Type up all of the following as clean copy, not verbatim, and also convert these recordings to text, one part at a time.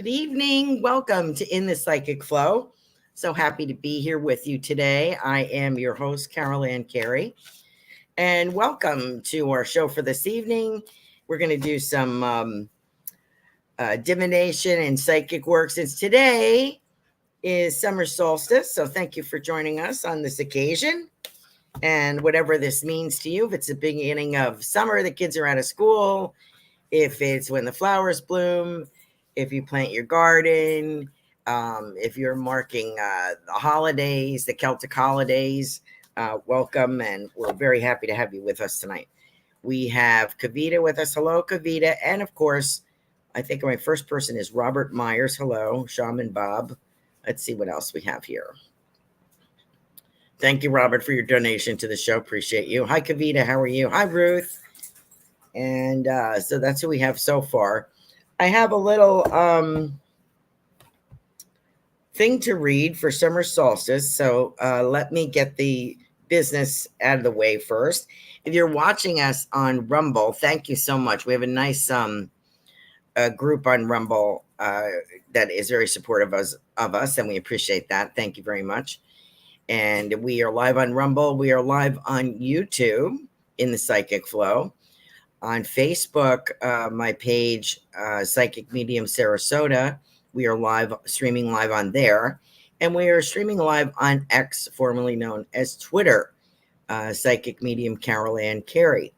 Good evening. Welcome to In the Psychic Flow. So happy to be here with you today. I am your host, Carolan Carey, and welcome to our show for this evening. We're going to do some divination and psychic work since today is summer solstice. So thank you for joining us on this occasion. And whatever this means to you, if it's the beginning of summer, the kids are out of school, if it's when the flowers bloom, if you plant your garden, if you're marking the holidays, the Celtic holidays, welcome. And we're very happy to have you with us tonight. We have Kavita with us. Hello, Kavita. And of course, I think my first person is Robert Myers. Hello, Shaman Bob. Let's see what else we have here. Thank you, Robert, for your donation to the show. Appreciate you. Hi, Kavita. How are you? Hi, Ruth. And so that's who we have so far. I have a little thing to read for summer solstice. So let me get the business out of the way first. If you're watching us on Rumble, thank you so much. We have a nice group on Rumble that is very supportive of us, and we appreciate that. Thank you very much. And we are live on Rumble. We are live on YouTube in the Psychic Flow. On Facebook, my page, Psychic Medium Sarasota, we are streaming live on there. And we are streaming live on X, formerly known as Twitter, Psychic Medium Carolan Carey.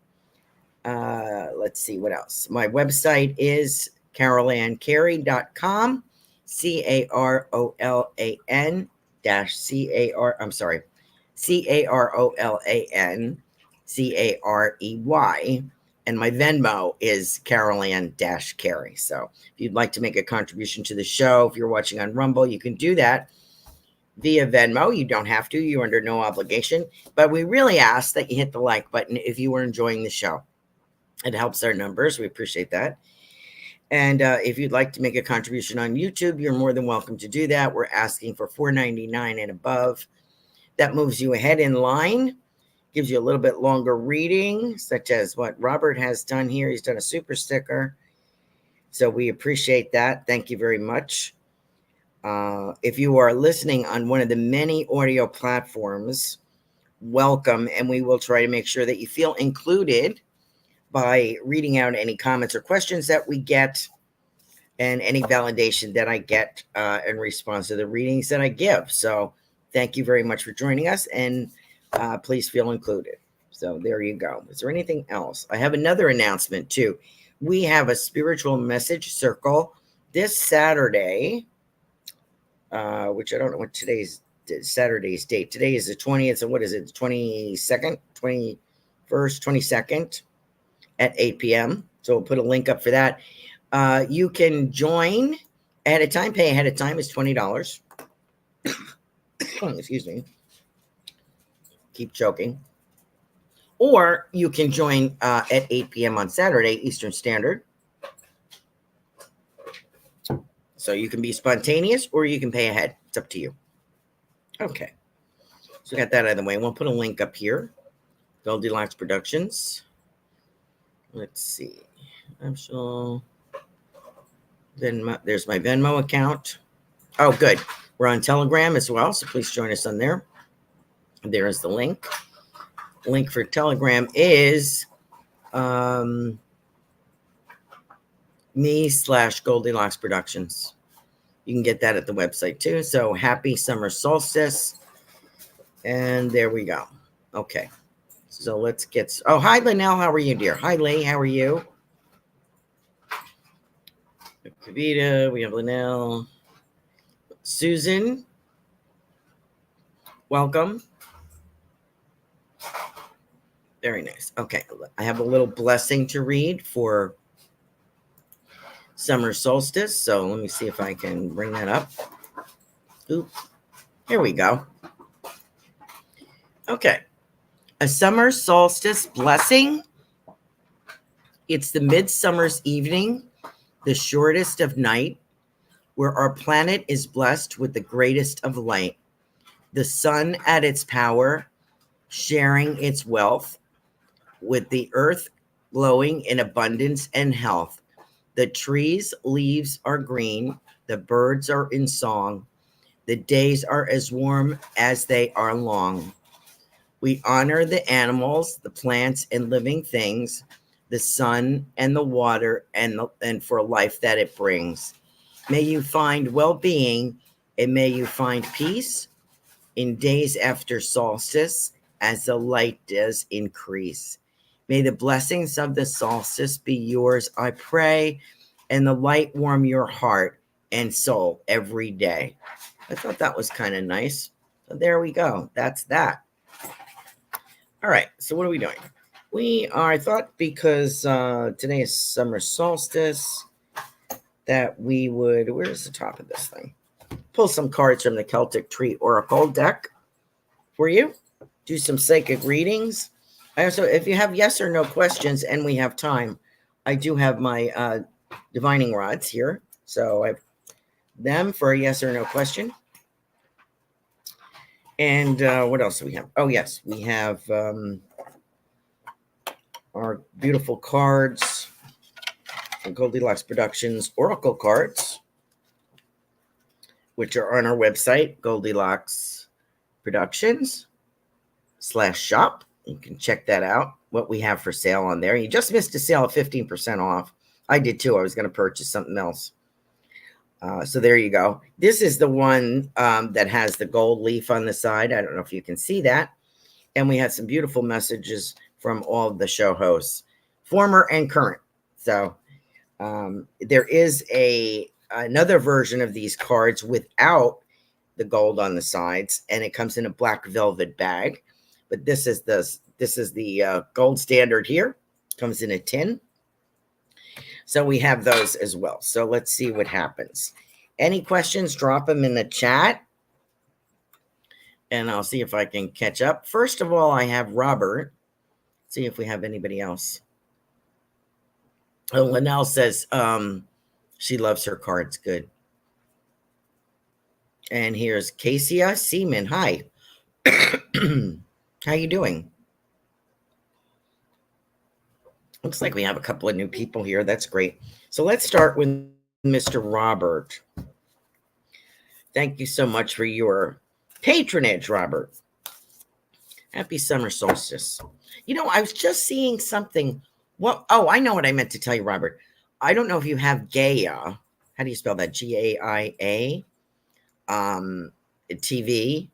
Let's see what else. My website is carolancarey.com, CAROLAN CAROLAN CAREY. And my Venmo is Carolan-Carey. So if you'd like to make a contribution to the show, if you're watching on Rumble, you can do that via Venmo. You don't have to. You're under no obligation. But we really ask that you hit the like button if you are enjoying the show. It helps our numbers. We appreciate that. And if you'd like to make a contribution on YouTube, you're more than welcome to do that. We're asking for $4.99 and above. That moves you ahead in line. Gives you a little bit longer reading, such as what Robert has done here. He's done a super sticker. So we appreciate that. Thank you very much. If you are listening on one of the many audio platforms, welcome. And we will try to make sure that you feel included by reading out any comments or questions that we get and any validation that I get in response to the readings that I give. So thank you very much for joining us. And please feel included. So there you go. Is there anything else? I have another announcement too. We have a spiritual message circle this Saturday, which I don't know what Saturday's date. Today is the 20th. So what is it? The 22nd, 21st, 22nd at 8 p.m. So we'll put a link up for that. You can join ahead of time. Pay ahead of time is $20. Excuse me. Keep choking. Or you can join at 8 p.m. on Saturday, Eastern Standard. So you can be spontaneous or you can pay ahead. It's up to you. Okay. So got that out of the way. We'll put a link up here. Goldylocks Productions. Let's see. There's my Venmo account. Oh, good. We're on Telegram as well. So please join us on there. There is the link. Link for Telegram is me/Goldylocks Productions. You can get that at the website too. So happy summer solstice. And there we go. Okay. So let's get. Oh, hi, Linnell. How are you, dear? Hi, Lee. How are you? Kavita. We have Linnell. Susan. Welcome. Very nice. Okay. I have a little blessing to read for summer solstice. So let me see if I can bring that up. Oop. Here we go. Okay. A summer solstice blessing. It's the midsummer's evening, the shortest of night, where our planet is blessed with the greatest of light. The sun at its power, sharing its wealth, with the earth glowing in abundance and health. The trees' leaves are green, The birds are in song. The days are as warm as they are long. We honor the animals, the plants, and living things, the sun and the water, and for life that it brings. May you find well-being, and may you find peace in days after solstice as the light does increase. May the blessings of the solstice be yours, I pray, and the light warm your heart and soul every day. I thought that was kind of nice. So there we go. That's that. All right. So what are we doing? I thought because today is summer solstice, that we would, where's the top of this thing? Pull some cards from the Celtic Tree Oracle deck for you. Do some psychic readings. I also, if you have yes or no questions and we have time, I do have my divining rods here. So I have them for a yes or no question. And what else do we have? Oh, yes, we have our beautiful cards from Goldylocks Productions Oracle cards, which are on our website, Goldylocks Productions/shop. You can check that out, what we have for sale on there. You just missed a sale of 15% off. I did too. I was going to purchase something else. So there you go. This is the one that has the gold leaf on the side. I don't know if you can see that. And we had some beautiful messages from all of the show hosts, former and current. So there is another version of these cards without the gold on the sides, and it comes in a black velvet bag. But this is the gold standard here. Comes in a tin. So we have those as well. So let's see what happens. Any questions, drop them in the chat. And I'll see if I can catch up. First of all, I have Robert. See if we have anybody else. Oh, Linnell says she loves her cards. Good. And here's Cassia Seaman. Hi. How you doing? Looks like we have a couple of new people here. That's great. So let's start with Mr. Robert. Thank you so much for your patronage, Robert. Happy summer solstice. You know, I was just seeing something. Well, oh, I know what I meant to tell you, Robert. I don't know if you have Gaia. How do you spell that? Gaia TV.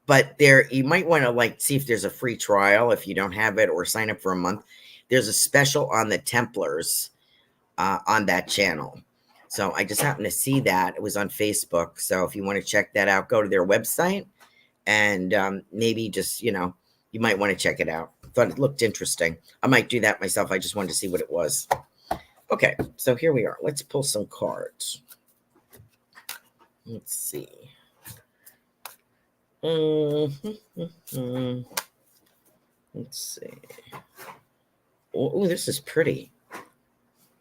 But there, you might want to see if there's a free trial if you don't have it, or sign up for a month. There's a special on the Templars on that channel. So I just happened to see that. It was on Facebook. So if you want to check that out, go to their website and maybe just, you might want to check it out. Thought it looked interesting. I might do that myself. I just wanted to see what it was. Okay, so here we are. Let's pull some cards. Let's see. Let's see. Oh, this is pretty.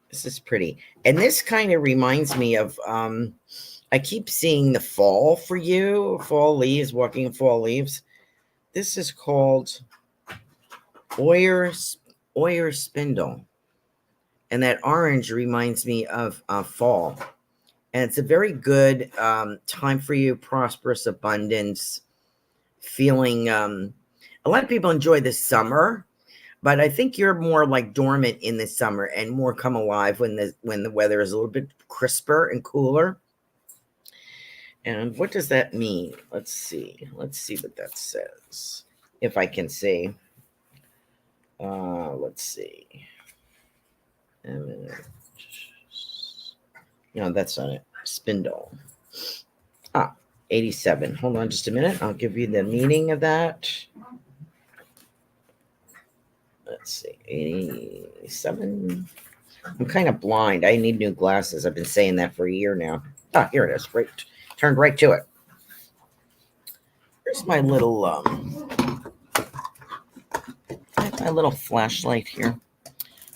This is pretty. And this kind of reminds me of, I keep seeing the fall for you, fall leaves, walking in fall leaves. This is called Oyer Spindle. And that orange reminds me of fall. And it's a very good time for you, prosperous abundance, feeling. A lot of people enjoy the summer. But I think you're more like dormant in the summer and more come alive when the weather is a little bit crisper and cooler. And what does that mean? Let's see. Let's see what that says. If I can see. Let's see. No, that's not it. Spindle. 87. Hold on just a minute. I'll give you the meaning of that. Let's see, 87. I'm kind of blind. I need new glasses. I've been saying that for a year now. Here it is. Right, turned right to it. Here's my little flashlight here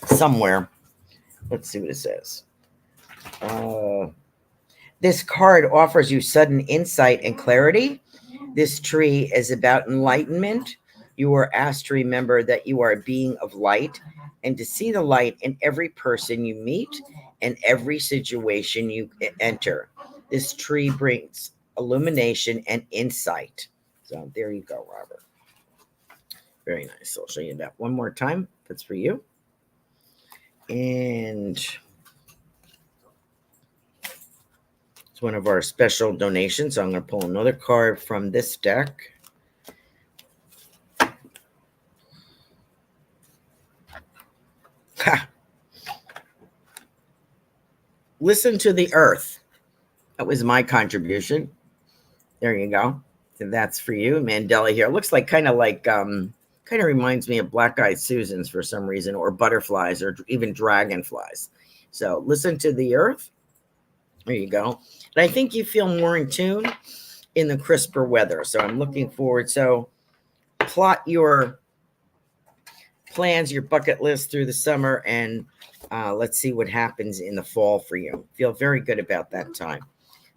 somewhere. Let's see what it says. This card offers you sudden insight and clarity. This tree is about enlightenment. You are asked to remember that you are a being of light and to see the light in every person you meet and every situation you enter. This tree brings illumination and insight. So there you go, Robert. Very nice. So I'll show you that one more time. That's for you. And it's one of our special donations. So I'm going to pull another card from this deck. Ha! Listen to the earth. That was my contribution. There you go. And that's for you. Mandela here. It looks like kind of reminds me of Black Eyed Susans for some reason, or butterflies, or even dragonflies. So listen to the earth. There you go. And I think you feel more in tune in the crisper weather. So I'm looking forward. So plot your plans, your bucket list through the summer, and let's see what happens in the fall for you. Feel very good about that time.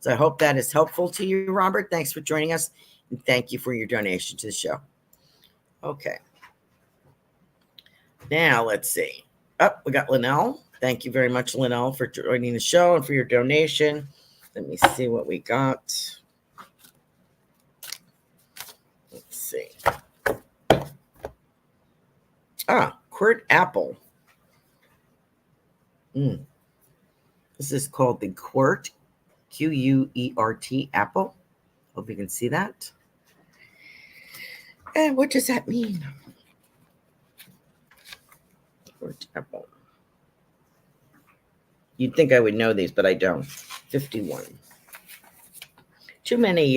So I hope that is helpful to you, Robert. Thanks for joining us, and thank you for your donation to the show. Okay. Now let's see. Oh, we got Linnell. Thank you very much, Linnell, for joining the show and for your donation. Let me see what we got. Let's see. Quert apple. This is called the Quert, Queert apple. Hope you can see that. And what does that mean? Quert apple. You'd think I would know these, but I don't. 51. Too many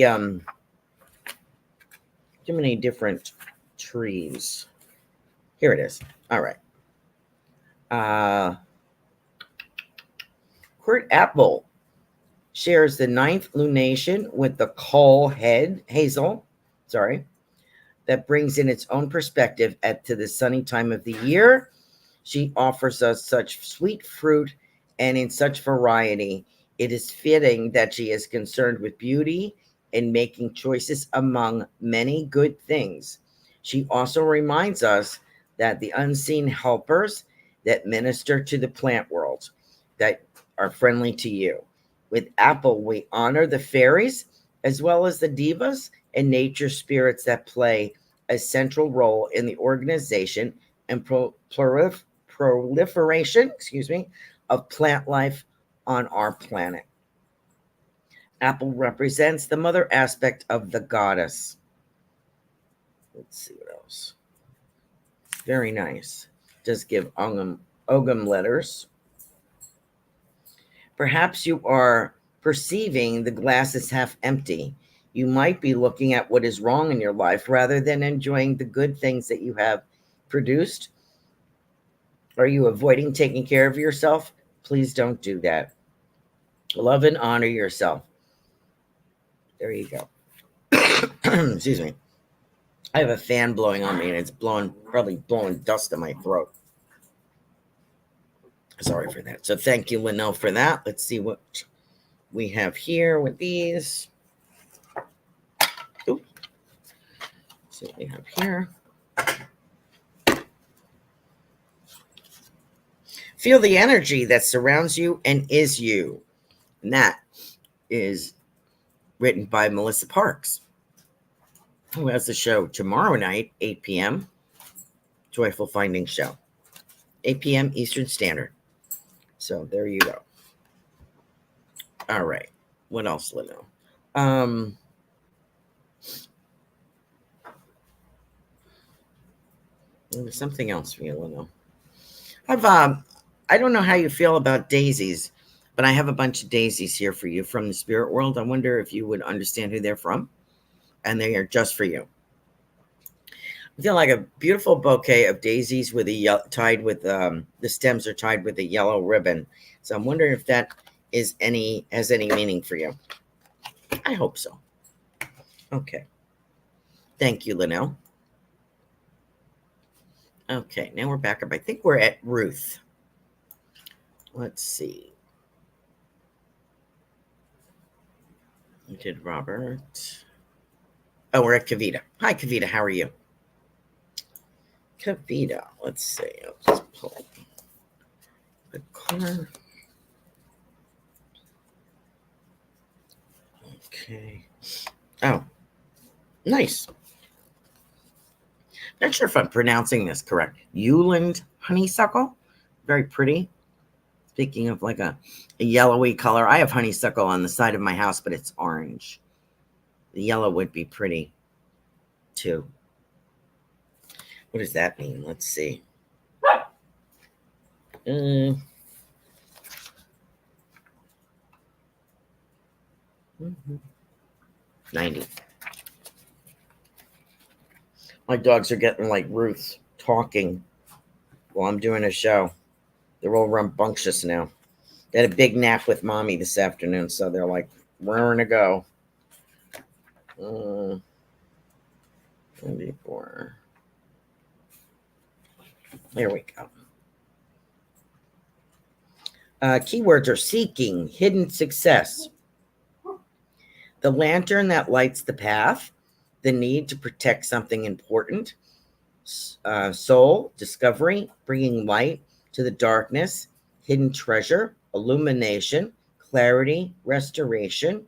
different trees. Here it is. All right. Quert apple shares the 9th lunation with the coal hazel, that brings in its own perspective to the sunny time of the year. She offers us such sweet fruit and in such variety. It is fitting that she is concerned with beauty and making choices among many good things. She also reminds us that the unseen helpers that minister to the plant world that are friendly to you. With apple, we honor the fairies as well as the divas and nature spirits that play a central role in the organization and proliferation, of plant life on our planet. Apple represents the mother aspect of the goddess. Let's see what else. Very nice. Does give Ogum letters. Perhaps you are perceiving the glass is half empty. You might be looking at what is wrong in your life rather than enjoying the good things that you have produced. Are you avoiding taking care of yourself? Please don't do that. Love and honor yourself. There you go. Excuse me. I have a fan blowing on me, and it's probably blowing dust in my throat. Sorry for that. So thank you, Linnell, for that. Let's see what we have here with these. Oops. Let's see what we have here. Feel the energy that surrounds you and is you. And that is written by Melissa Parks, who has the show tomorrow night, 8 p.m. Joyful Findings Show. 8 p.m. Eastern Standard. So there you go. All right. What else, Lino? There's something else for you, Lino. I don't know how you feel about daisies, but I have a bunch of daisies here for you from the spirit world. I wonder if you would understand who they're from, and they are just for you. I feel like a beautiful bouquet of daisies with the stems are tied with a yellow ribbon. So I'm wondering if that has any meaning for you. I hope so. Okay. Thank you, Linnell. Okay, now we're back up. I think we're at Ruth. Let's see. We did Robert. Oh, we're at Kavita. Hi, Kavita. How are you? Kavita. Let's see. I'll just pull the card. Okay. Oh, nice. Not sure if I'm pronouncing this correct. Uland honeysuckle. Very pretty. Speaking of like a yellowy color, I have honeysuckle on the side of my house, but it's orange. The yellow would be pretty too. What does that mean? Let's see. 90. My dogs are getting like Ruth's talking while I'm doing a show. They're all rambunctious now. They had a big nap with mommy this afternoon, so they're like raring to go. 94. There we go. Keywords are seeking, hidden success, the lantern that lights the path, the need to protect something important, soul, discovery, bringing light to the darkness, hidden treasure, illumination, clarity, restoration,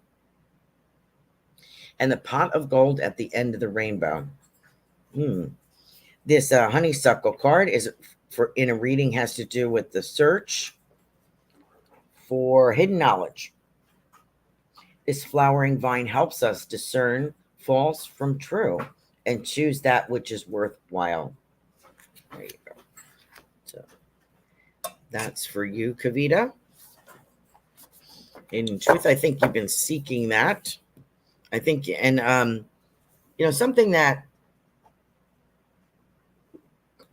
and the pot of gold at the end of the rainbow. This honeysuckle card is for in a reading has to do with the search for hidden knowledge. This flowering vine helps us discern false from true and choose that which is worthwhile. There you go. So that's for you, Kavita. In truth, I think you've been seeking that. I think, and something that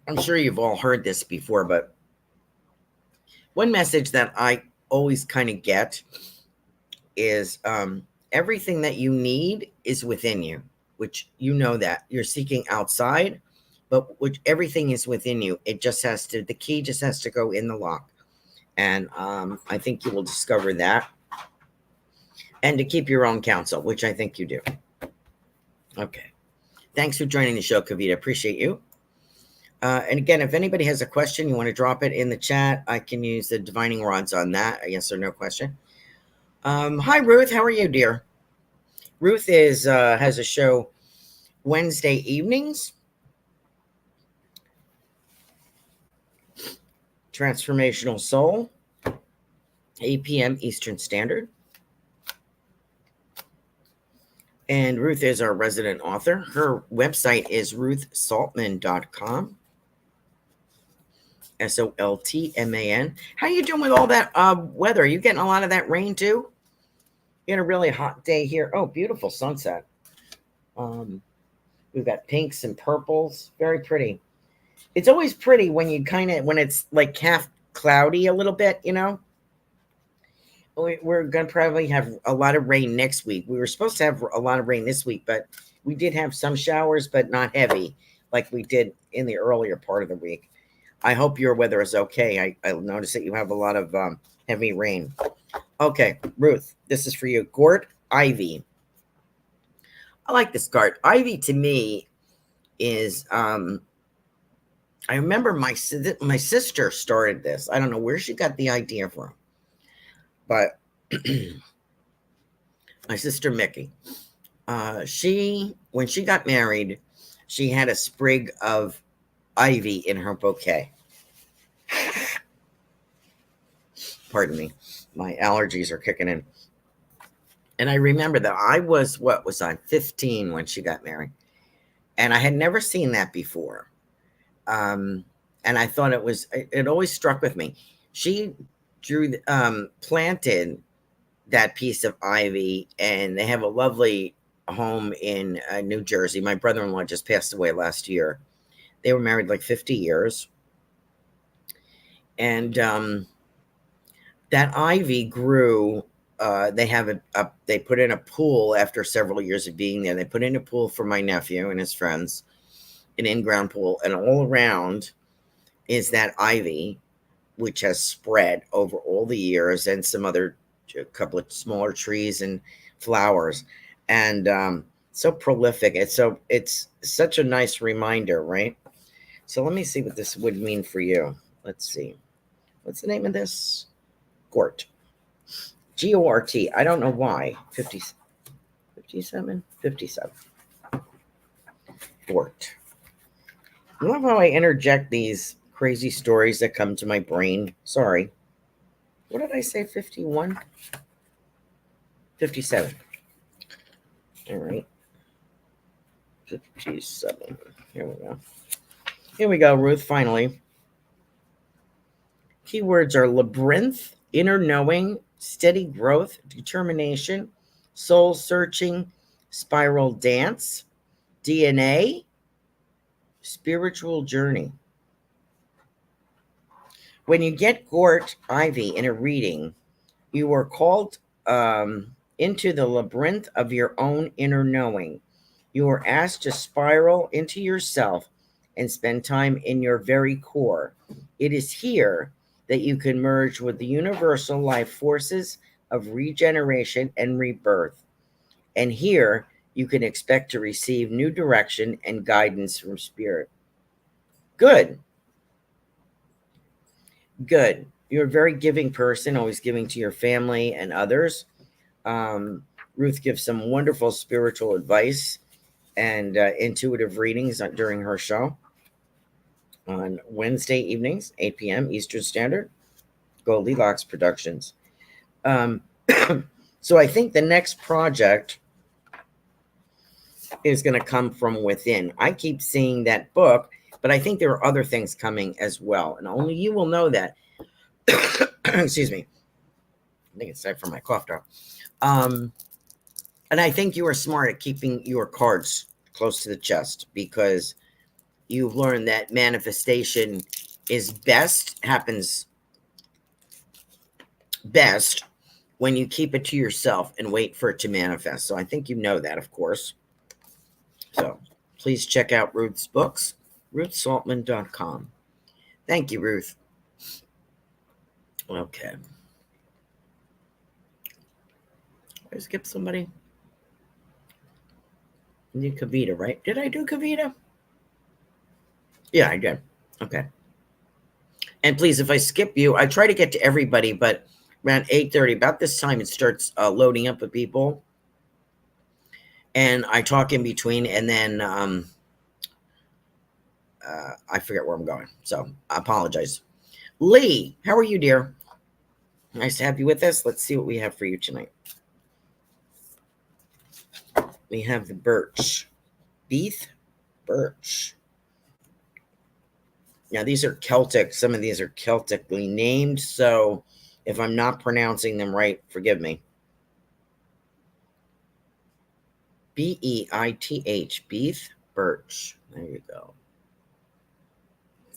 I'm sure you've all heard this before, but one message that I always kind of get is everything that you need is within you, which you know that you're seeking outside, but which everything is within you. It just has to, the key just has to go in the lock. And I think you will discover that. And to keep your own counsel, which I think you do. Okay. Thanks for joining the show, Kavita. Appreciate you. And again, if anybody has a question, you want to drop it in the chat. I can use the divining rods on that. A yes or no question. Hi, Ruth. How are you, dear? Ruth is has a show Wednesday evenings. Transformational Soul, 8 p.m. Eastern Standard. And Ruth is our resident author. Her website is ruthsaltman.com. SOLTMAN. How you doing with all that weather? Are you getting a lot of that rain too? You had a really hot day here. Oh, beautiful sunset. We've got pinks and purples. Very pretty. It's always pretty when you when it's like half cloudy a little bit, you know. We're going to probably have a lot of rain next week. We were supposed to have a lot of rain this week, but we did have some showers, but not heavy like we did in the earlier part of the week. I hope your weather is okay. I noticed that you have a lot of heavy rain. Okay, Ruth, this is for you. Gort Ivy. I like this card. Ivy to me is, I remember my sister started this. I don't know where she got the idea from. But my sister Mickey, when she got married, she had a sprig of ivy in her bouquet. Pardon me, my allergies are kicking in. And I remember that I was, 15 when she got married, and I had never seen that before. And I thought it always struck with me. She planted that piece of ivy, and they have a lovely home in New Jersey. My brother-in-law just passed away last year. They were married like 50 years. And that ivy grew. They put in a pool after several years of being there. They put in a pool for my nephew and his friends, an in-ground pool, and all around is that ivy, which has spread over all the years, and a couple of smaller trees and flowers, and so prolific. It's such a nice reminder, right? So let me see what this would mean for you. Let's see. What's the name of this? Gort. Gort. I don't know why. 50. 57? 57. Fort. I love how I interject these crazy stories that come to my brain. Sorry. What did I say? 51? 57. All right. 57. Here we go. Here we go, Ruth, finally. Keywords are labyrinth, inner knowing, steady growth, determination, soul searching, spiral dance, DNA, spiritual journey. When you get Gort Ivy in a reading, you are called into the labyrinth of your own inner knowing. You are asked to spiral into yourself and spend time in your very core. It is here that you can merge with the universal life forces of regeneration and rebirth. And here you can expect to receive new direction and guidance from spirit. Good. Good. You're a very giving person, always giving to your family and others. Ruth gives some wonderful spiritual advice and intuitive readings during her show on Wednesday evenings, 8 p.m. Eastern Standard, Goldylocks Productions. So I think the next project is going to come from within. I keep seeing that book, but I think there are other things coming as well, and only you will know that. Excuse me. I think it's time for my cough drop. And I think you are smart at keeping your cards close to the chest, because you've learned that manifestation happens best when you keep it to yourself and wait for it to manifest. So I think you know that, of course. So please check out Ruth's books, ruthsaltman.com. Thank you, Ruth. Okay. I skipped somebody. You did Kavita, right? Did I do Kavita? Yeah, I did. Okay. And please, if I skip you, I try to get to everybody, but around 8:30, about this time, it starts loading up with people. And I talk in between, and then I forget where I'm going. So I apologize. Lee, how are you, dear? Nice to have you with us. Let's see what we have for you tonight. We have the birch. Beeth birch. Now, these are Celtic. Some of these are Celtically named. So if I'm not pronouncing them right, forgive me. Beith. Beeth birch. There you go.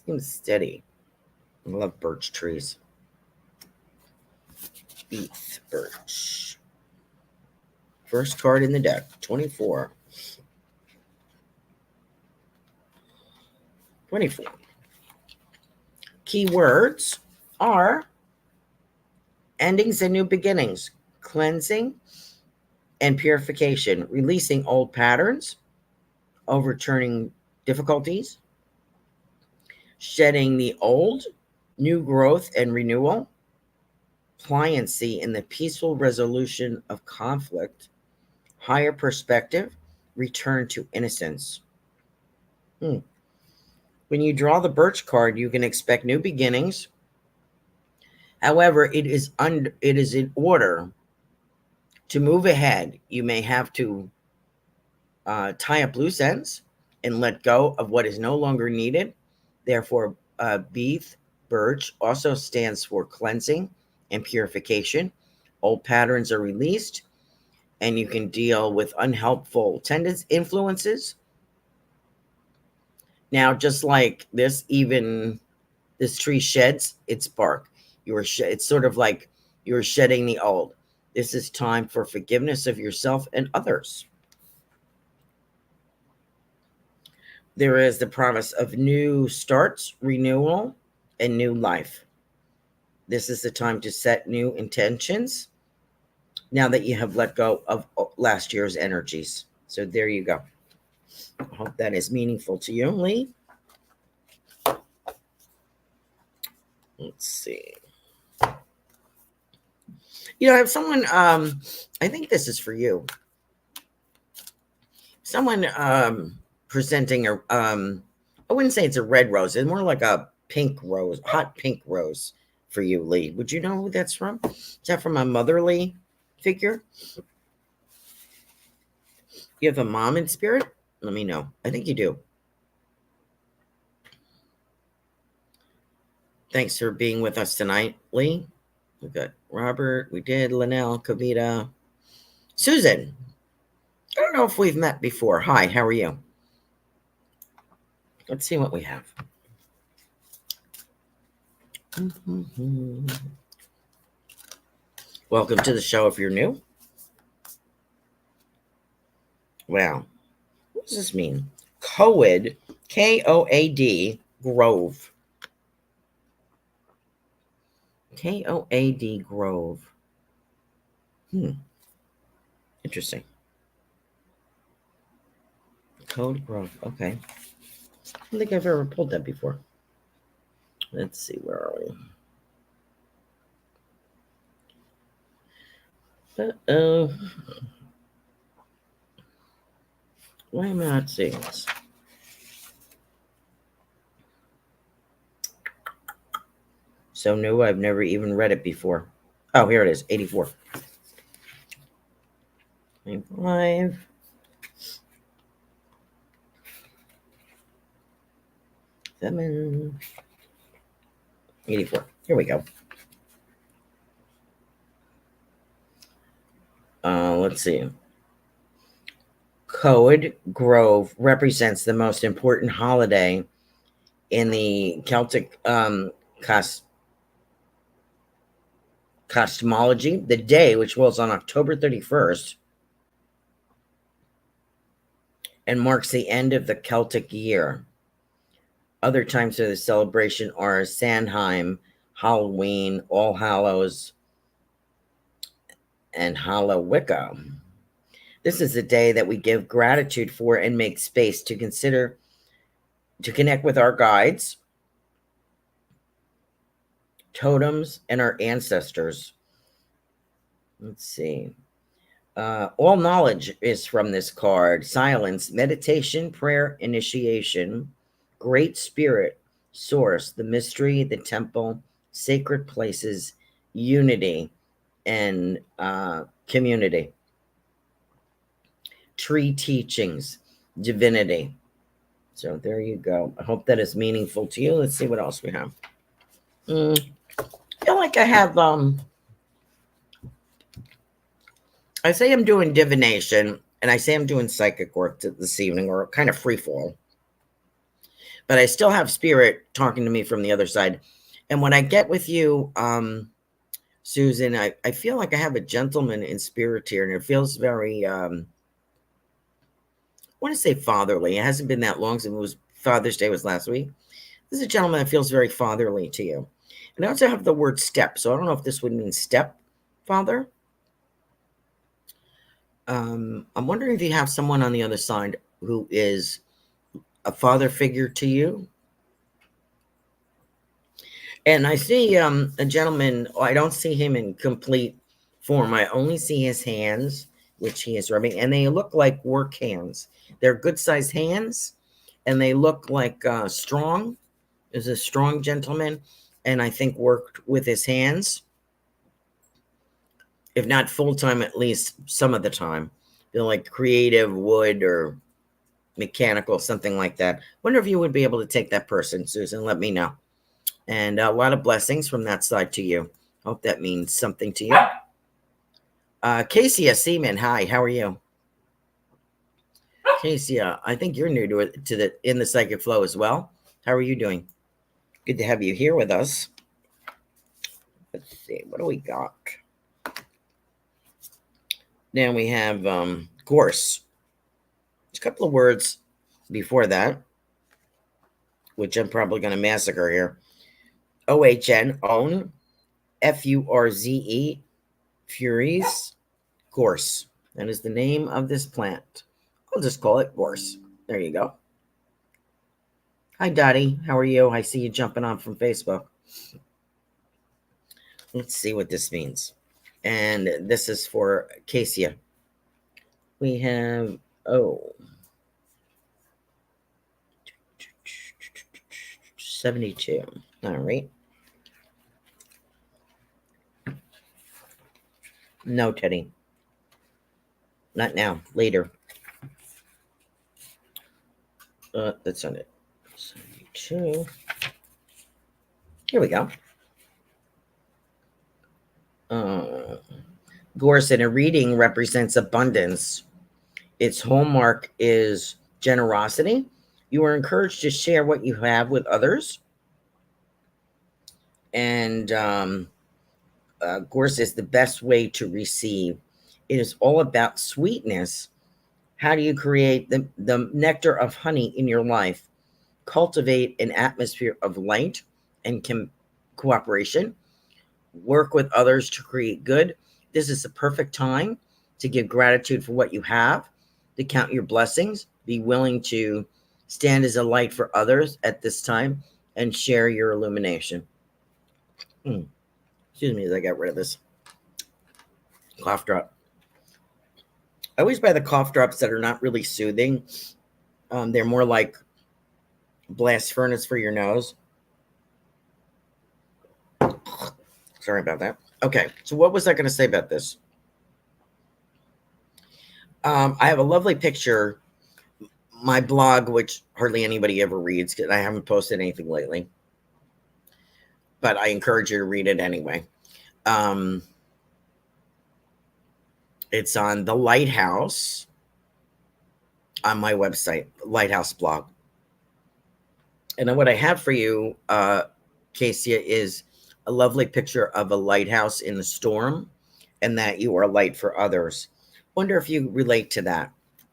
Seems steady. I love birch trees. Beeth birch. First card in the deck, 24. 24. Keywords are endings and new beginnings, cleansing and purification, releasing old patterns, overturning difficulties, shedding the old, new growth and renewal, pliancy in the peaceful resolution of conflict, higher perspective, return to innocence. When you draw the birch card, you can expect new beginnings. However, it is in order to move ahead. You may have to tie up loose ends and let go of what is no longer needed. Therefore, Beeth birch also stands for cleansing and purification. Old patterns are released, and you can deal with unhelpful tendencies, influences. Now, just like this tree sheds its bark. It's sort of like you're shedding the old. This is time for forgiveness of yourself and others. There is the promise of new starts, renewal, and new life. This is the time to set new intentions now that you have let go of last year's energies. So there you go. I hope that is meaningful to you, Lee. Let's see. I have someone, I think this is for you. someone presenting a I wouldn't say it's a red rose. It's more like a pink rose, hot pink rose for you, Lee. Would you know who that's from? Is that from a motherly figure? You have a mom in spirit? Let me know. I think you do. Thanks for being with us tonight, Lee. We got Robert. We did. Linnell, Kavita. Susan. I don't know if we've met before. Hi, how are you? Let's see what we have. Welcome to the show if you're new. Wow. What does this mean? Coed, Koad, Grove. Koad, Grove. Interesting. Code Grove. Okay. I don't think I've ever pulled that before. Let's see. Where are we? Uh-oh. Why am I not seeing this? So new, I've never even read it before. Oh, here it is, 84. 25. 7. 84. Here we go. Let's see. Coed Grove represents the most important holiday in the Celtic cosmology. The day, which was on October 31st, and marks the end of the Celtic year. Other times of the celebration are Samhain, Halloween, All Hallows, and Hallowicca. This is a day that we give gratitude for and make space to consider, to connect with our guides, totems, and our ancestors. Let's see. All knowledge is from this card. Silence, meditation, prayer, initiation, great spirit, source, the mystery, the temple, sacred places, unity, and community. Tree teachings, divinity. So there you go. I hope that is meaningful to you. Let's see what else we have. I feel like I have I say I'm doing divination, and I say I'm doing psychic work this evening, or kind of free fall. But I still have spirit talking to me from the other side. And when I get with you, Susan, I feel like I have a gentleman in spirit here, and it feels very, I want to say fatherly. It hasn't been that long since it was Father's Day was last week. This is a gentleman that feels very fatherly to you. And I also have the word step, so I don't know if this would mean stepfather. I'm wondering if you have someone on the other side who is a father figure to you. And I see a gentleman. I don't see him in complete form. I only see his hands, which he is rubbing, and they look like work hands. They're good-sized hands, and they look like strong. Is a strong gentleman, and I think worked with his hands. If not full-time, at least some of the time. They're like creative wood or mechanical, something like that. Wonder if you would be able to take that person, Susan. Let me know. And a lot of blessings from that side to you. Hope that means something to you. Casey Seaman, hi, how are you? Casey, I think you're new to the in the psychic flow as well. How are you doing? Good to have you here with us. Let's see, what do we got? Then we have gorse. There's a couple of words before that, which I'm probably going to massacre here. OHN, own, FURZE, furies, gorse. That is the name of this plant. I'll just call it gorse. There you go. Hi, Dottie. How are you? I see you jumping on from Facebook. Let's see what this means. And this is for Casey. We have, 72. All right. No, Teddy. Not now. Later. That's not it. 72. Here we go. Gorson, a reading represents abundance. Its hallmark is generosity. You are encouraged to share what you have with others. And Gorse is the best way to receive. It is all about sweetness. How do you create the nectar of honey in your life? Cultivate an atmosphere of light and cooperation. Work with others to create good. This is the perfect time to give gratitude for what you have, to count your blessings, be willing to stand as a light for others at this time, and share your illumination. Excuse me as I got rid of this cough drop. I always buy the cough drops that are not really soothing. They're more like blast furnace for your nose. Sorry about that. Okay, so what was I going to say about this? I have a lovely picture. My blog, which hardly anybody ever reads, because I haven't posted anything lately, but I encourage you to read it anyway. It's on the Lighthouse on my website, Lighthouse blog. And what I have for you, Casey, is a lovely picture of a lighthouse in the storm, and that you are a light for others. Wonder if you relate to that.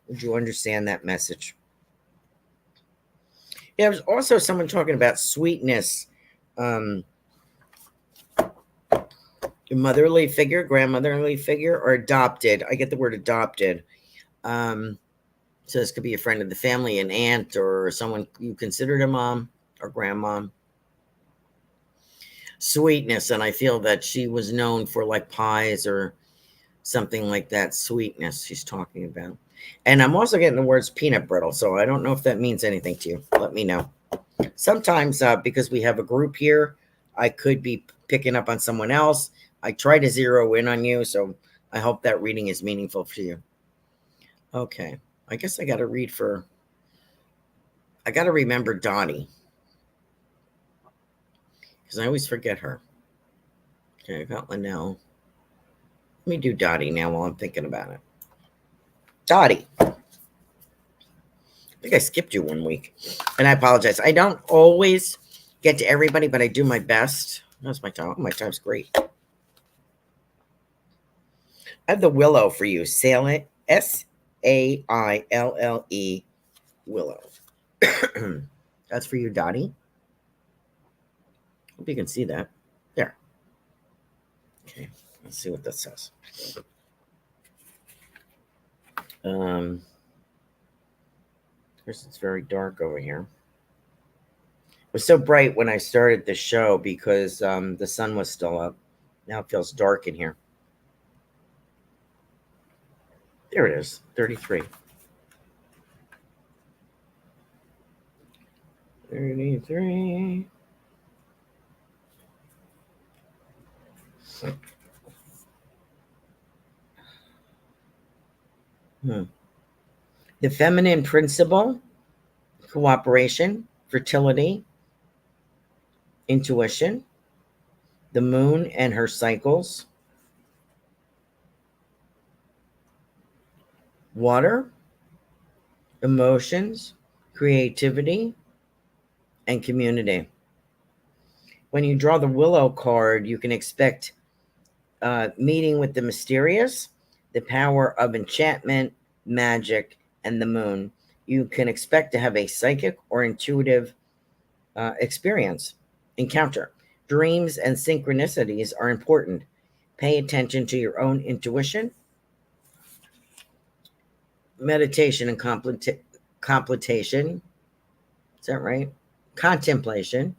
Would you understand that message? Yeah, there's also someone talking about sweetness. Motherly figure, grandmotherly figure, or adopted. I get the word adopted. So this could be a friend of the family, an aunt, or someone you considered a mom or grandmom. Sweetness, and I feel that she was known for like pies or something like that. Sweetness she's talking about. And I'm also getting the words peanut brittle, so I don't know if that means anything to you. Let me know. Sometimes because we have a group here, I could be picking up on someone else. I try to zero in on you, so I hope that reading is meaningful for you. Okay, I guess I got to read for... I got to remember Dottie, because I always forget her. Okay, I got Linnell. Let me do Dottie now while I'm thinking about it. Dottie. I think I skipped you one week, and I apologize. I don't always get to everybody, but I do my best. That's my time. My time's great. I have the Willow for you. Saile, Saille, Willow. That's for you, Dottie. Hope you can see that. There. Okay, let's see what that says. Of course, it's very dark over here. It was so bright when I started the show because the sun was still up. Now it feels dark in here. There it is, 33. 33. The feminine principle, cooperation, fertility, intuition, the moon and her cycles, water, emotions, creativity, and community. When you draw the Willow card, you can expect meeting with the mysterious, the power of enchantment, magic, and the moon. You can expect to have a psychic or intuitive encounter. Dreams and synchronicities are important. Pay attention to your own intuition. Meditation and contemplation. Is that right? Contemplation.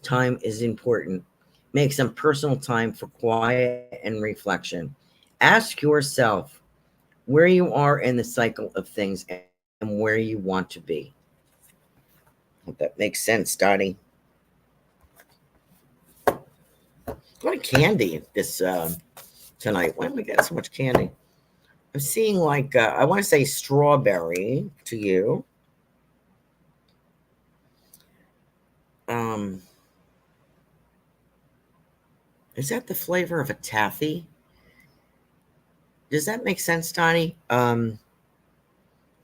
Time is important. Make some personal time for quiet and reflection. Ask yourself where you are in the cycle of things and where you want to be. That makes sense, Dottie. A lot of candy this tonight. Why am I getting so much candy? I'm seeing like I want to say strawberry to you. Um, is that the flavor of a taffy? Does that make sense, Donnie?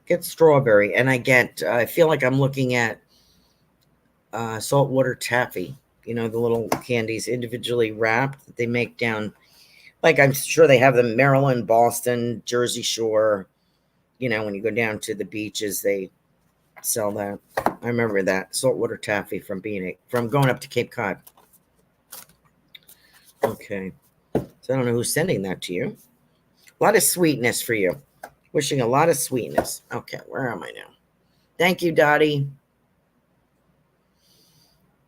Get strawberry, and I get. I feel like I'm looking at saltwater taffy. You know, the little candies individually wrapped that they make down. Like I'm sure they have them in Maryland, Boston, Jersey Shore. You know, when you go down to the beaches, they sell that. I remember that saltwater taffy from going up to Cape Cod. Okay, so I don't know who's sending that to you. A lot of sweetness for you. Wishing a lot of sweetness. Okay, where am I now? Thank you, Dottie.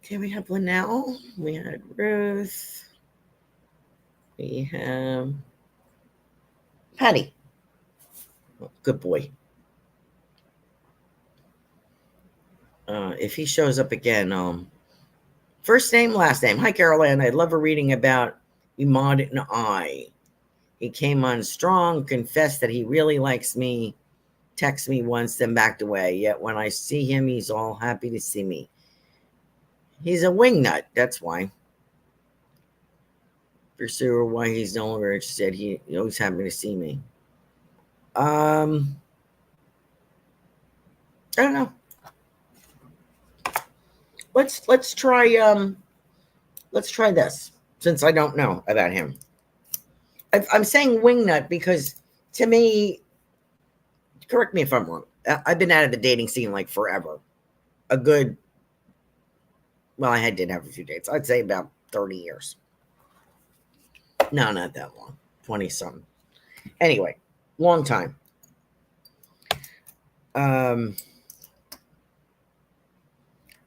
Okay, we have Linnell. We had Ruth. We have Patty. Oh, good boy. If he shows up again, first name, last name. Hi, Carolan. I love a reading about Imad and I. He came on strong, confessed that he really likes me, texted me once, then backed away. Yet when I see him, he's all happy to see me. He's a wingnut, that's why. Pursue why he's no longer interested. He always happy to see me. I don't know. Let's try this since I don't know about him. I'm saying wingnut because to me, correct me if I'm wrong. I've been out of the dating scene like forever. A good, well, I did have a few dates. I'd say about 30 years. No, not that long. 20 something. Anyway, long time.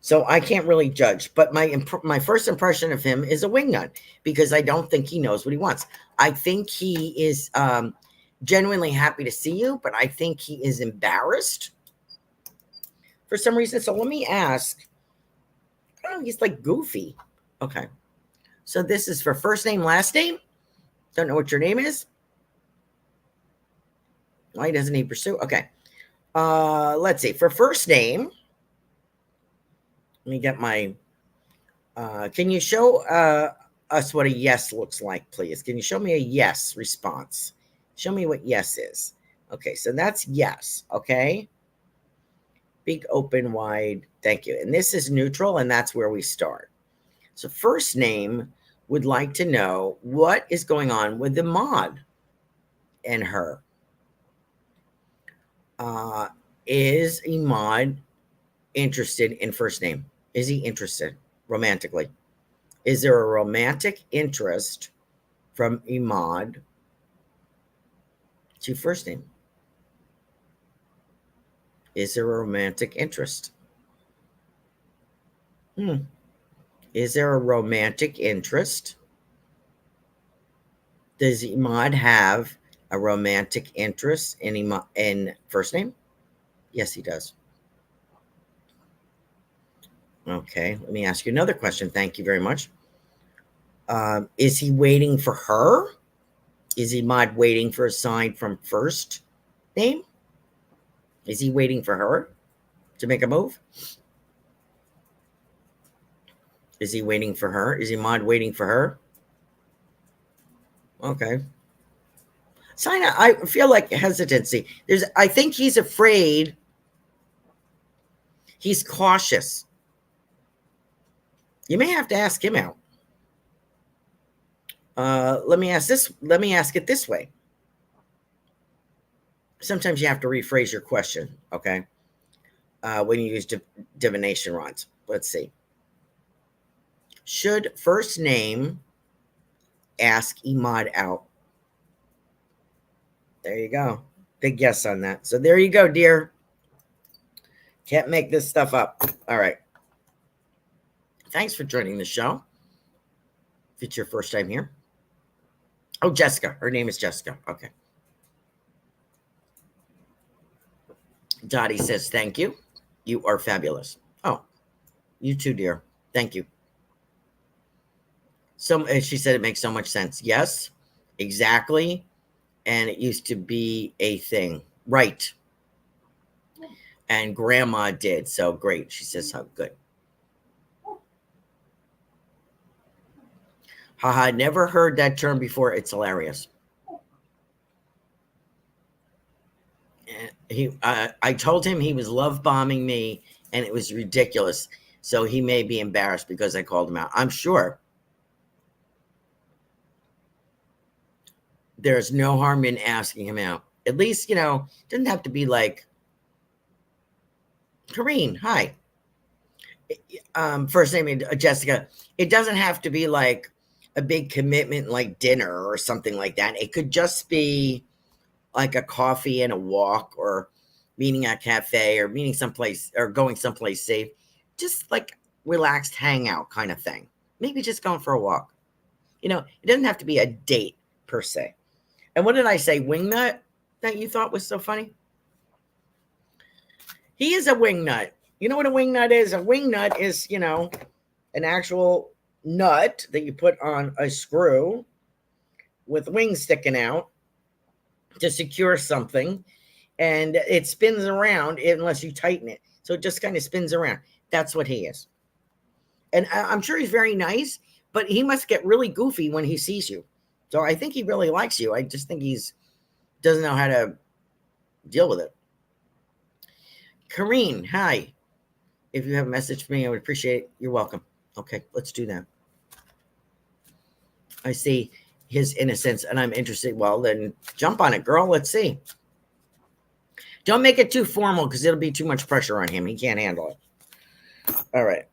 So I can't really judge, but my first impression of him is a wingnut because I don't think he knows what he wants. I think he is genuinely happy to see you, but I think he is embarrassed for some reason. So let me ask. I don't know, he's like goofy. Okay. So this is for first name, last name. Don't know what your name is. Why doesn't he pursue? Okay. Let's see. For first name, let me get my, can you show us what a yes looks like, please? Can you show me a yes response? Show me what yes is. Okay, so that's yes, okay? Big, open, wide, thank you. And this is neutral, and that's where we start. So first name would like to know what is going on with the mod and her. Is Imad interested in first name? Is he interested romantically? Is there a romantic interest from Imad to first name? Is there a romantic interest? Is there a romantic interest? Does Imad have a romantic interest in first name? Yes, he does. Okay, let me ask you another question. Thank you very much. Is he waiting for her? Is Imad waiting for a sign from first name? Is he waiting for her to make a move? Is he waiting for her? Is Imad waiting for her? Okay. Sina, I feel like hesitancy. I think he's afraid. He's cautious. You may have to ask him out. Let me ask it this way. Sometimes you have to rephrase your question, okay? When you use divination rods. Let's see. Should first name ask Imad out? There you go. Big yes on that. So there you go, dear. Can't make this stuff up. All right. Thanks for joining the show. If it's your first time here. Oh, Jessica. Her name is Jessica. Okay. Dottie says, thank you. You are fabulous. Oh, You too, dear. Thank you. So she said it makes so much sense. Yes, exactly. And it used to be a thing. Right. And grandma did. So great. She says, how good. Haha, never heard that term before. It's hilarious. I told him he was love bombing me and it was ridiculous. So he may be embarrassed because I called him out. I'm sure there's no harm in asking him out. At least, it doesn't have to be like, Kareen, hi. First name Jessica. It doesn't have to be like a big commitment like dinner or something like that. It could just be like a coffee and a walk, or meeting at a cafe, or meeting someplace, or going someplace safe. Just like relaxed hangout kind of thing. Maybe just going for a walk. It doesn't have to be a date per se. And what did I say? Wingnut that you thought was so funny? He is a wingnut. You know what a wingnut is? A wingnut is, an actual nut that you put on a screw with wings sticking out to secure something, and it spins around unless you tighten it. So it just kind of spins around. That's what he is. And I'm sure he's very nice, but he must get really goofy when he sees you. So I think he really likes you. I just think he's doesn't know how to deal with it. Kareen, hi. If you have a message for me, I would appreciate it. You're welcome. Okay, let's do that. I see his innocence and I'm interested. Well, then jump on it, girl. Let's see. Don't make it too formal because it'll be too much pressure on him. He can't handle it. All right.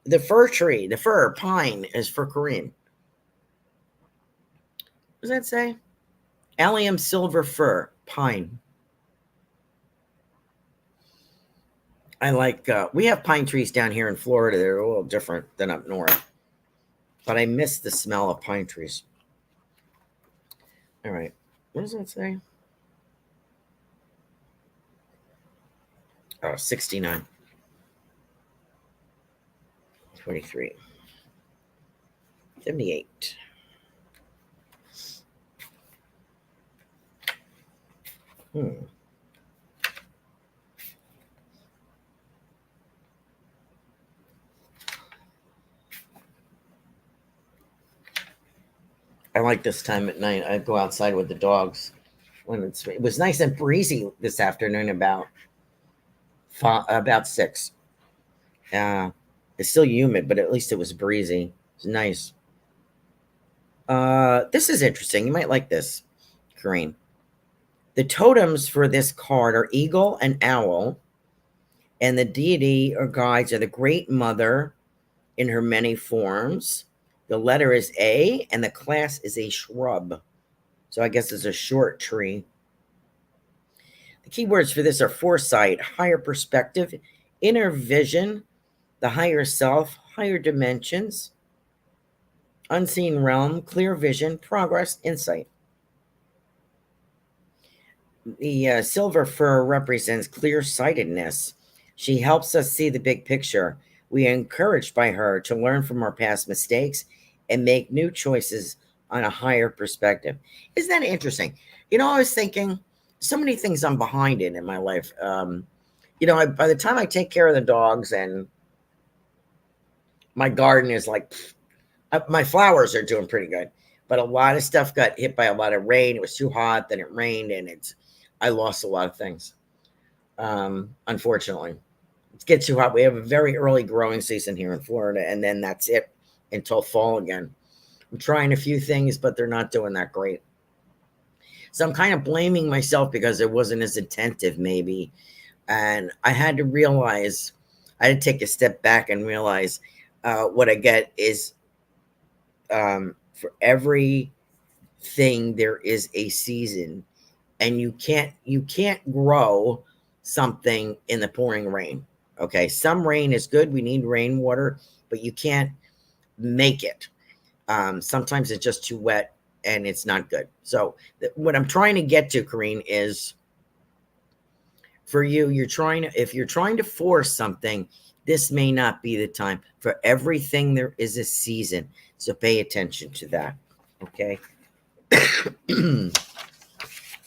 The fir tree, the fir, pine is for Kareem. What does that say? Allium silver fir, pine. I like, we have pine trees down here in Florida. They're a little different than up north. But I miss the smell of pine trees. All right. What does that say? Oh, 69. 23. 78. I like this time at night. I go outside with the dogs when it was nice and breezy this afternoon about 6. It's still humid, but at least it was breezy. It's nice. This is interesting. You might like this, Kareem. The totems for this card are eagle and owl, and the deity or guides are the Great Mother in her many forms. The letter is A, and the class is a shrub. So I guess it's a short tree. The keywords for this are foresight, higher perspective, inner vision, the higher self, higher dimensions, unseen realm, clear vision, progress, insight. The silver fir represents clear-sightedness. She helps us see the big picture. We are encouraged by her to learn from our past mistakes and make new choices on a higher perspective. Isn't that interesting? I was thinking so many things I'm behind in my life. By the time I take care of the dogs and my garden is like, my flowers are doing pretty good, but a lot of stuff got hit by a lot of rain. It was too hot, then it rained, and I lost a lot of things. Unfortunately, it gets too hot. We have a very early growing season here in Florida, and then that's it until fall again. I'm trying a few things, but they're not doing that great. So I'm kind of blaming myself because it wasn't as attentive, maybe. And I had to realize, I had to take a step back and realize what I get is for every thing there is a season, and you can't grow something in the pouring rain. Okay, some rain is good. We need rainwater, but you can't make it. Sometimes it's just too wet and it's not good. So what I'm trying to get to, Kareen, is for you, if you're trying to force something, This may not be the time. For everything, there is a season. So pay attention to that. Okay.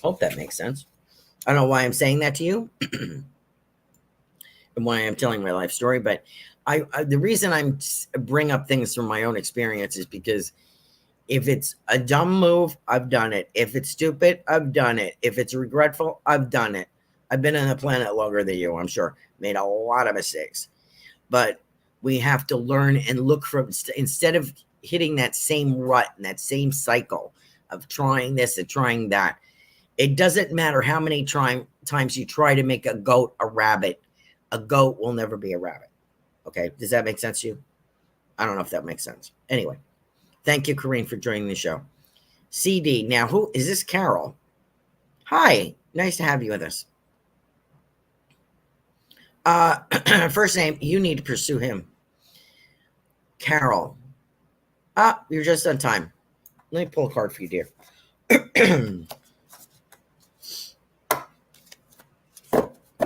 Hope that makes sense. I don't know why I'm saying that to you and why I'm telling my life story, but the reason I'm bring up things from my own experience is because if it's a dumb move, I've done it. If it's stupid, I've done it. If it's regretful, I've done it. I've been on the planet longer than you, I'm sure. Made a lot of mistakes. But we have to learn and look from, instead of hitting that same rut and that same cycle of trying this and trying that. It doesn't matter how many times you try to make a goat a rabbit. A goat will never be a rabbit. Okay, does that make sense to you? I don't know if that makes sense. Anyway, thank you, Corrine, for joining the show. CD, now who is this? Carol. Hi, nice to have you with us. First name, you need to pursue him. Carol. You're just on time. Let me pull a card for you, dear. I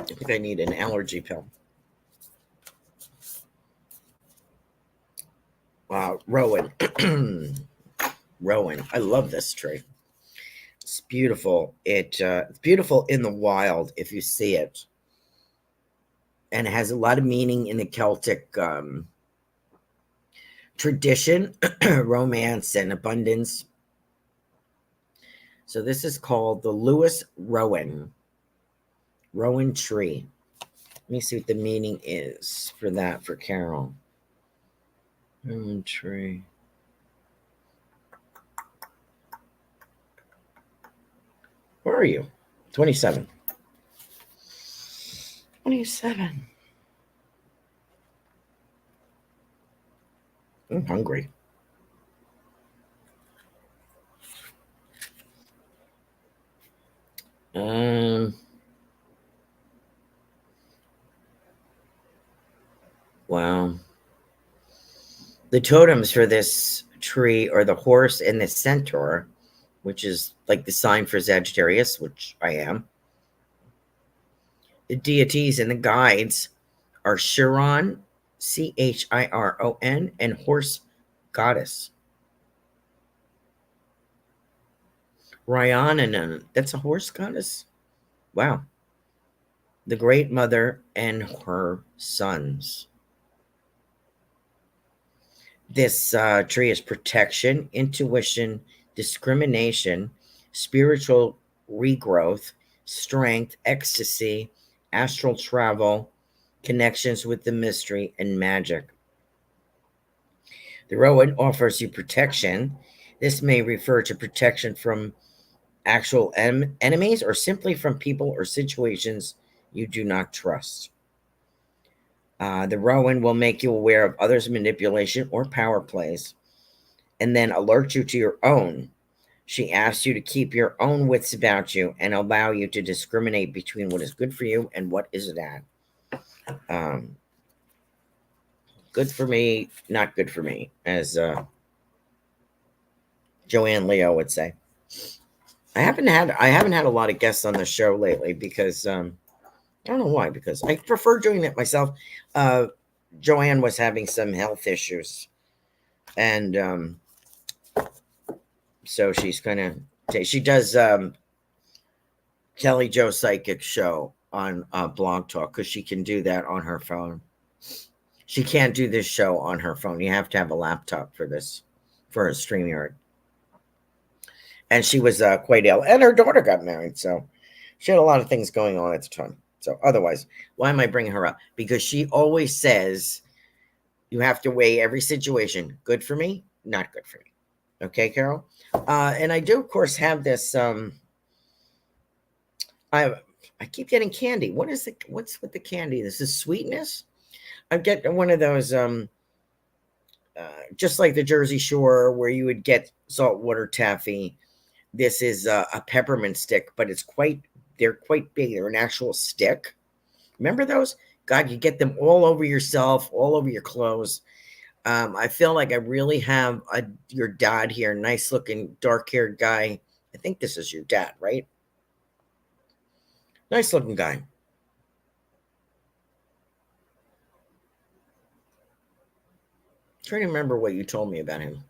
think I need an allergy pill. Rowan. Rowan. I love this tree. It's beautiful. It's beautiful in the wild if you see it. And it has a lot of meaning in the Celtic tradition, romance, and abundance. So this is called the Lewis Rowan tree. Let me see what the meaning is for that for Carol. Rowan tree. Where are you? 27. 27. I'm hungry. Wow. The totems for this tree are the horse and the centaur, which is like the sign for Sagittarius, which I am. The deities and the guides are Chiron, Chiron, and horse goddess. Rhiannon, that's a horse goddess? Wow. The Great Mother and her sons. This tree is protection, intuition, discrimination, spiritual regrowth, strength, ecstasy, astral travel, connections with the mystery, and magic. The Rowan offers you protection. This may refer to protection from actual enemies or simply from people or situations you do not trust. The Rowan will make you aware of others' manipulation or power plays and then alert you to your own. She asks you to keep your own wits about you and allow you to discriminate between what is good for you and what is not. Good for me, not good for me, as Joanne Leo would say. I haven't had a lot of guests on the show lately because I don't know why, because I prefer doing it myself. Joanne was having some health issues, and so she's gonna she does Kelly Joe Psychic Show on Blog Talk because she can do that on her phone. She can't do this show on her phone. You have to have a laptop for this, for a StreamYard. And she was quite ill, and her daughter got married, so she had a lot of things going on at the time. So otherwise, why am I bringing her up? Because she always says you have to weigh every situation. Good for me, not good for me. Okay, Carol? And I do, of course, have this. I keep getting candy. What's with the candy? This is sweetness. I get one of those, just like the Jersey Shore, where you would get saltwater taffy. This is a peppermint stick, but they're quite big. They're an actual stick. Remember those? God, you get them all over yourself, all over your clothes. I feel like I really have your dad here, nice looking, dark haired guy. I think this is your dad, right? Nice looking guy. trying to remember what you told me about him.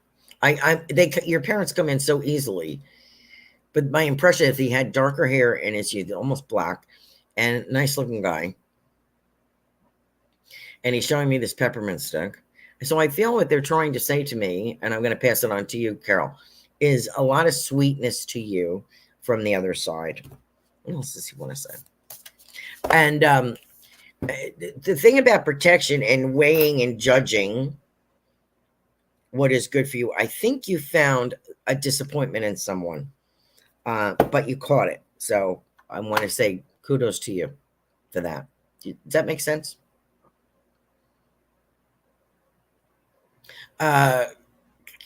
Your parents come in so easily, but my impression is he had darker hair in his youth, almost black, and nice looking guy. And he's showing me this peppermint stick. So I feel what they're trying to say to me, and I'm going to pass it on to you, Carol, is a lot of sweetness to you from the other side. What else does he want to say? And the thing about protection and weighing and judging what is good for you, I think you found a disappointment in someone, but you caught it. So I want to say kudos to you for that. Does that make sense?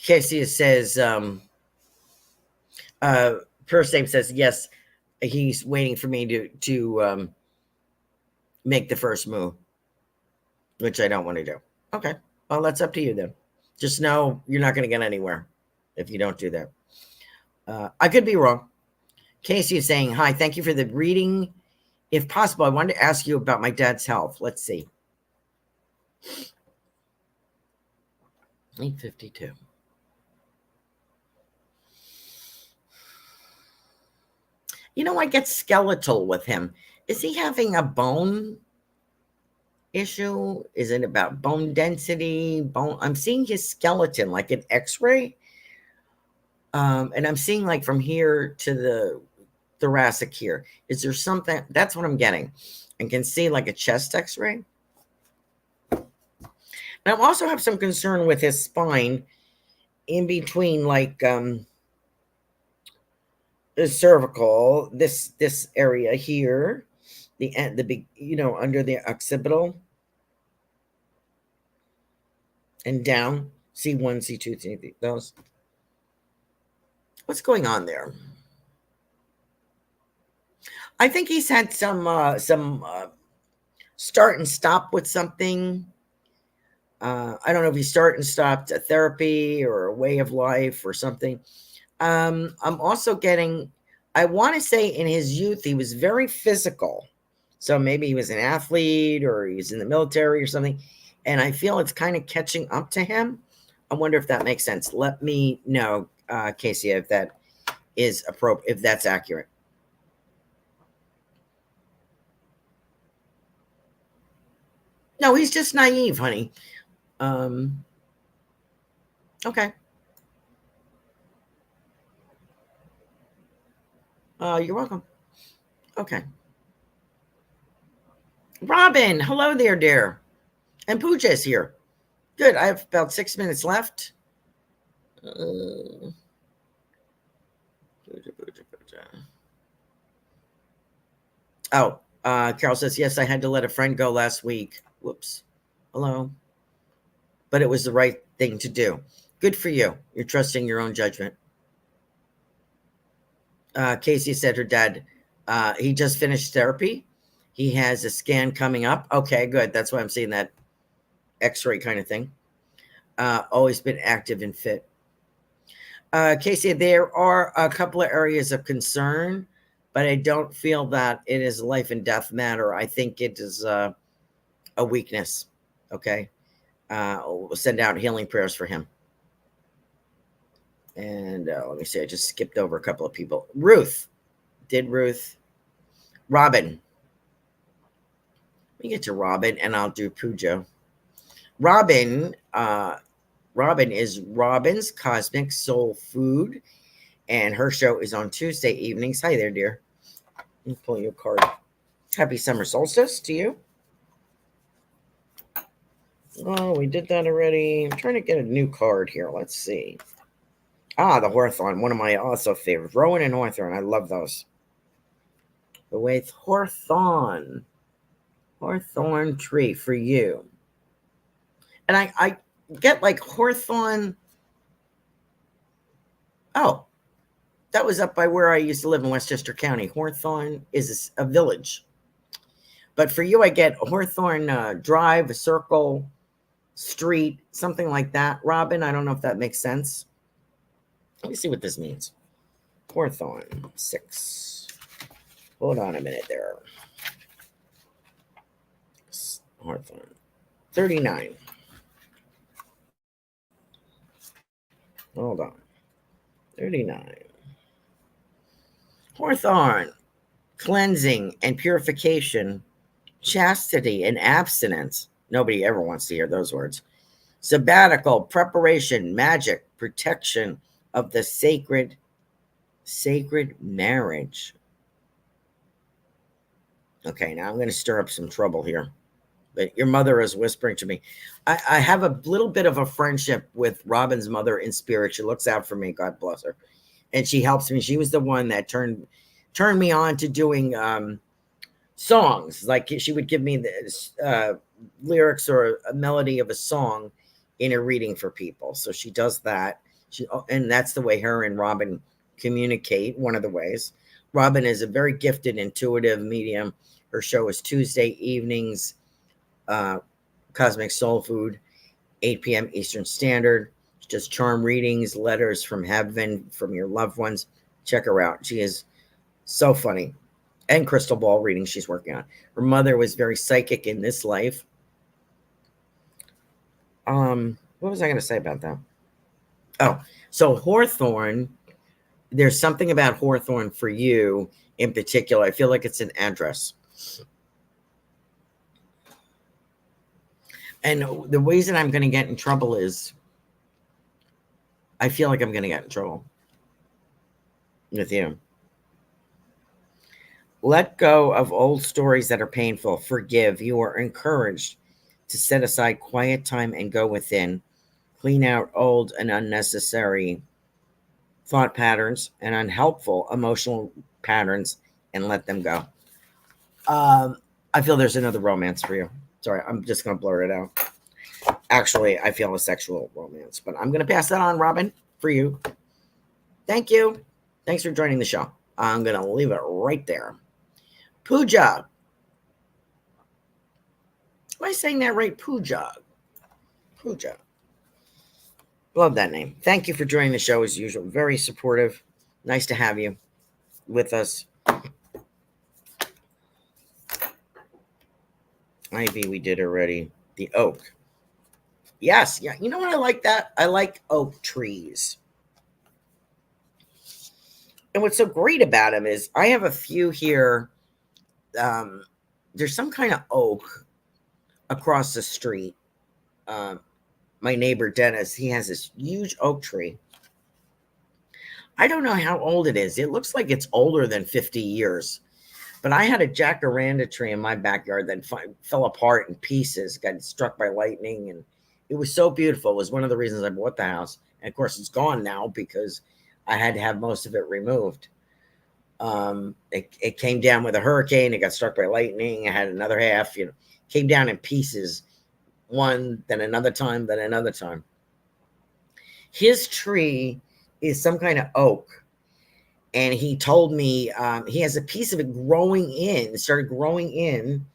Casey says, first name says, yes, he's waiting for me to make the first move, which I don't want to do. Okay. Well, that's up to you then. Just know you're not going to get anywhere if you don't do that. I could be wrong. Casey is saying, hi, thank you for the reading. If possible, I wanted to ask you about my dad's health. Let's see. 8:52. You know, I get skeletal with him. Is he having a bone issue? Is it about bone density? I'm seeing his skeleton like an X-ray. And I'm seeing like from here to the thoracic here. Is there something? That's what I'm getting. And can see like a chest X-ray. And I also have some concern with his spine in between like the cervical, this area here, the big, under the occipital and down. C1, C2, C3, those. What's going on there? I think he's had some start and stop with something. I don't know if he start and stopped a therapy or a way of life or something. I'm also getting, I want to say in his youth, he was very physical. So maybe he was an athlete or he was in the military or something. And I feel it's kind of catching up to him. I wonder if that makes sense. Let me know, Casey, if that is appropriate, if that's accurate. No, he's just naive, honey. Okay. You're welcome. Okay. Robin, hello there, dear. And Pooja is here. Good. I have about 6 minutes left. Carol says, yes, I had to let a friend go last week. Whoops. Hello. But it was the right thing to do. Good for you. You're trusting your own judgment. Casey said her dad, he just finished therapy. He has a scan coming up. Okay, good. That's why I'm seeing that X-ray kind of thing. Always been active and fit. Casey, there are a couple of areas of concern, but I don't feel that it is a life and death matter. I think it is a weakness. Okay. We'll send out healing prayers for him. And let me see. I just skipped over a couple of people. Ruth. Robin. Let me get to Robin and I'll do Pooja. Robin is Robin's Cosmic Soul Food, and her show is on Tuesday evenings. Hi there, dear. Let me pull your card. Happy summer solstice to you. Oh, we did that already. I'm trying to get a new card here. Let's see. The Hawthorn, one of my also favorites. Rowan and Hawthorn. I love those. The way Hawthorn tree for you. And I get like Hawthorn. Oh, that was up by where I used to live in Westchester County. Hawthorn is a village. But for you, I get Hawthorn Drive, a circle, street, something like that. Robin, I don't know if that makes sense. Let me see what this means. Hawthorn 6. Hold on a minute there. Hawthorn 39. Hold on. 39. Hawthorn, cleansing and purification, chastity and abstinence. Nobody ever wants to hear those words. Sabbatical, preparation, magic, protection of the sacred marriage. Okay, now I'm going to stir up some trouble here. But your mother is whispering to me. I have a little bit of a friendship with Robin's mother in spirit. She looks out for me. God bless her. And she helps me. She was the one that turned me on to doing songs. Like she would give me the lyrics or a melody of a song in a reading for people. So she does that. And that's the way her and Robin communicate. One of the ways. Robin is a very gifted, intuitive medium. Her show is Tuesday evenings, Cosmic Soul Food, 8 p.m. Eastern Standard. She does charm readings, letters from heaven, from your loved ones. Check her out. She is so funny. And crystal ball reading she's working on. Her mother was very psychic in this life. What was I going to say about that? Oh, so Hawthorn, there's something about Hawthorn for you in particular. I feel like it's an address. And the reason I'm going to get in trouble is I feel like I'm going to get in trouble with you. Let go of old stories that are painful. Forgive. You are encouraged to set aside quiet time and go within. Clean out old and unnecessary thought patterns and unhelpful emotional patterns and let them go. I feel there's another romance for you. Sorry, I'm just going to blur it out. Actually, I feel a sexual romance, but I'm going to pass that on, Robin, for you. Thank you. Thanks for joining the show. I'm going to leave it right there. Pooja. Am I saying that right? Pooja. Pooja. Love that name. Thank you for joining the show as usual. Very supportive. Nice to have you with us. Ivy, we did already. The oak. Yes. Yeah. You know what? I like that. I like oak trees. And what's so great about them is I have a few here. There's some kind of oak across the street. My neighbor Dennis, he has this huge oak tree. I don't know how old it is. It looks like it's older than 50 years. But I had a jacaranda tree in my backyard that fell apart in pieces, got struck by lightning, and it was so beautiful. It was one of the reasons I bought the house. And of course, it's gone now because I had to have most of it removed. It came down with a hurricane. It got struck by lightning. I had another half, came down in pieces. One, then another time, then another time. His tree is some kind of oak. And he told me he has a piece of it started growing in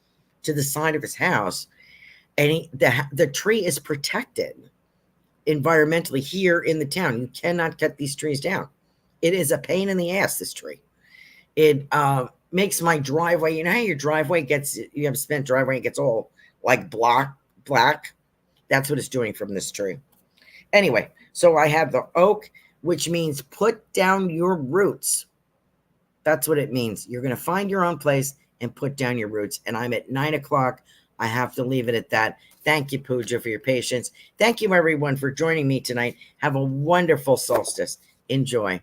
to the side of his house. And the tree is protected environmentally here in the town. You cannot cut these trees down. It is a pain in the ass, this tree. It makes my driveway, you know how your driveway you have a cement driveway, it gets all like black. That's what it's doing from this tree. Anyway, so I have the oak, which means put down your roots. That's what it means. You're going to find your own place and put down your roots. And I'm at 9:00. I have to leave it at that. Thank you, Pooja, for your patience. Thank you, everyone, for joining me tonight. Have a wonderful solstice. Enjoy.